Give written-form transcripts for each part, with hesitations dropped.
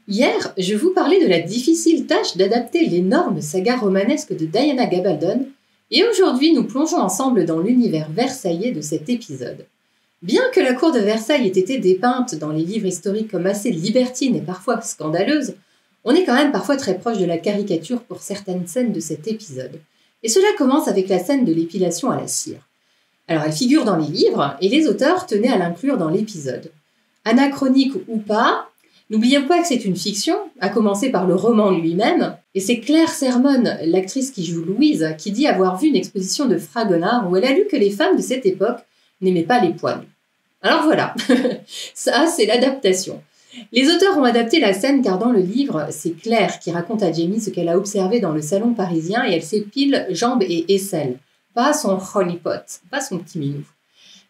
Hier, je vous parlais de la difficile tâche d'adapter l'énorme saga romanesque de Diana Gabaldon, et aujourd'hui nous plongeons ensemble dans l'univers versaillais de cet épisode. Bien que la cour de Versailles ait été dépeinte dans les livres historiques comme assez libertine et parfois scandaleuse, on est quand même parfois très proche de la caricature pour certaines scènes de cet épisode. Et cela commence avec la scène de l'épilation à la cire. Alors elle figure dans les livres, et les auteurs tenaient à l'inclure dans l'épisode. Anachronique ou pas, n'oublions pas que c'est une fiction, à commencer par le roman lui-même, et c'est Claire Sermon, l'actrice qui joue Louise, qui dit avoir vu une exposition de Fragonard où elle a lu que les femmes de cette époque n'aimaient pas les poils. Alors voilà, ça c'est l'adaptation. Les auteurs ont adapté la scène car dans le livre, c'est Claire qui raconte à Jamie ce qu'elle a observé dans le salon parisien et elle s'épile jambes et aisselles, pas son honey pot, pas son petit minou.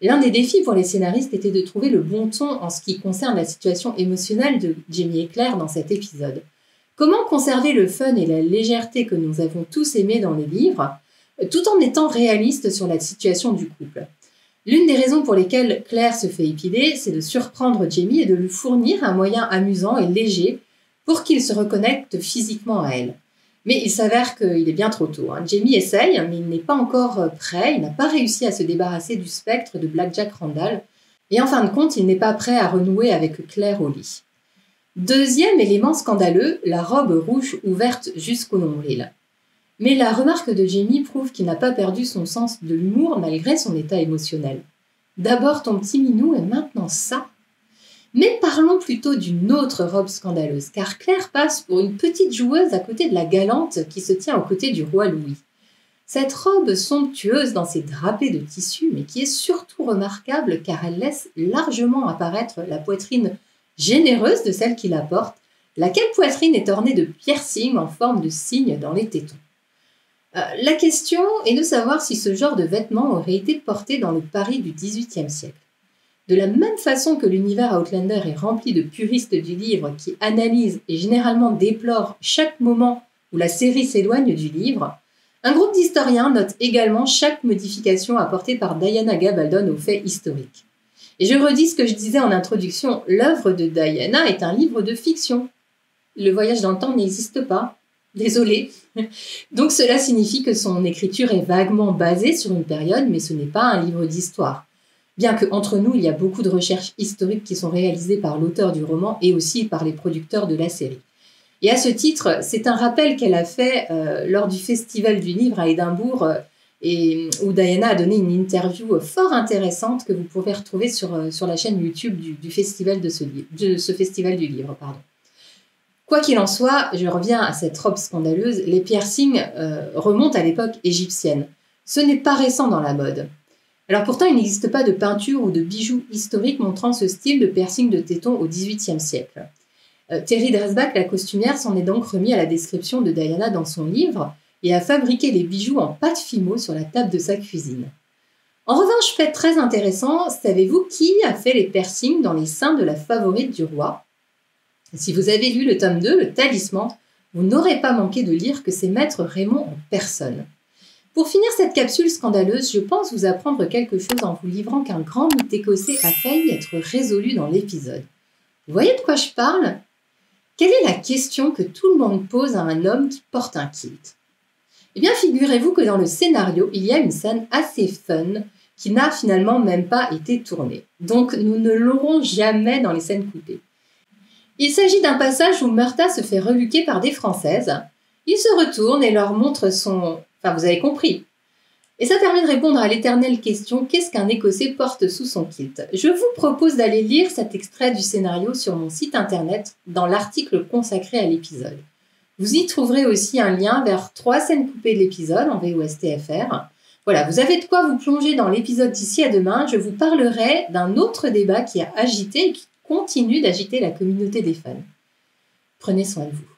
L'un des défis pour les scénaristes était de trouver le bon ton en ce qui concerne la situation émotionnelle de Jamie et Claire dans cet épisode. Comment conserver le fun et la légèreté que nous avons tous aimés dans les livres, tout en étant réaliste sur la situation du couple. L'une des raisons pour lesquelles Claire se fait épiler, c'est de surprendre Jamie et de lui fournir un moyen amusant et léger pour qu'il se reconnecte physiquement à elle. Mais il s'avère qu'il est bien trop tôt. Jamie essaye, mais il n'est pas encore prêt, il n'a pas réussi à se débarrasser du spectre de Black Jack Randall, et en fin de compte, il n'est pas prêt à renouer avec Claire au lit. Deuxième élément scandaleux, la robe rouge ouverte jusqu'au nombril. Mais la remarque de Jamie prouve qu'il n'a pas perdu son sens de l'humour malgré son état émotionnel. D'abord ton petit minou et maintenant ça. Mais parlons plutôt d'une autre robe scandaleuse, car Claire passe pour une petite joueuse à côté de la galante qui se tient aux côtés du roi Louis. Cette robe somptueuse dans ses drapés de tissu, mais qui est surtout remarquable car elle laisse largement apparaître la poitrine généreuse de celle qui la porte, laquelle poitrine est ornée de piercings en forme de cygne dans les tétons. La question est de savoir si ce genre de vêtements aurait été porté dans le Paris du XVIIIe siècle. De la même façon que l'univers Outlander est rempli de puristes du livre qui analysent et généralement déplorent chaque moment où la série s'éloigne du livre, un groupe d'historiens note également chaque modification apportée par Diana Gabaldon aux faits historiques. Et je redis ce que je disais en introduction, l'œuvre de Diana est un livre de fiction. Le voyage dans le temps n'existe pas. Désolée. Donc cela signifie que son écriture est vaguement basée sur une période, mais ce n'est pas un livre d'histoire. Bien qu'entre nous, il y a beaucoup de recherches historiques qui sont réalisées par l'auteur du roman et aussi par les producteurs de la série. Et à ce titre, c'est un rappel qu'elle a fait lors du Festival du Livre à Édimbourg, où Diana a donné une interview fort intéressante que vous pouvez retrouver sur la chaîne YouTube du festival de ce Festival du Livre. Quoi qu'il en soit, je reviens à cette robe scandaleuse, les piercings remontent à l'époque égyptienne. Ce n'est pas récent dans la mode. Alors pourtant, il n'existe pas de peinture ou de bijoux historiques montrant ce style de piercing de téton au XVIIIe siècle. Terry Dresbach, la costumière, s'en est donc remis à la description de Diana dans son livre et a fabriqué les bijoux en pâte fimo sur la table de sa cuisine. En revanche, fait très intéressant, savez-vous qui a fait les piercings dans les seins de la favorite du roi ? Si vous avez lu le tome 2, le Talisman, vous n'aurez pas manqué de lire que c'est Maître Raymond en personne. Pour finir cette capsule scandaleuse, je pense vous apprendre quelque chose en vous livrant qu'un grand mythe écossais a failli être résolu dans l'épisode. Vous voyez de quoi je parle ? Quelle est la question que tout le monde pose à un homme qui porte un kilt ? Eh bien, figurez-vous que dans le scénario, il y a une scène assez fun qui n'a finalement même pas été tournée. Donc, nous ne l'aurons jamais dans les scènes coupées. Il s'agit d'un passage où Murta se fait reluquer par des Françaises. Il se retourne et leur montre son... Enfin, vous avez compris. Et ça permet de répondre à l'éternelle question « Qu'est-ce qu'un Écossais porte sous son kilt ?» Je vous propose d'aller lire cet extrait du scénario sur mon site internet dans l'article consacré à l'épisode. Vous y trouverez aussi un lien vers 3 scènes coupées de l'épisode en VOSTFR. Voilà, vous avez de quoi vous plonger dans l'épisode d'ici à demain. Je vous parlerai d'un autre débat qui a agité et qui continue d'agiter la communauté des fans. Prenez soin de vous.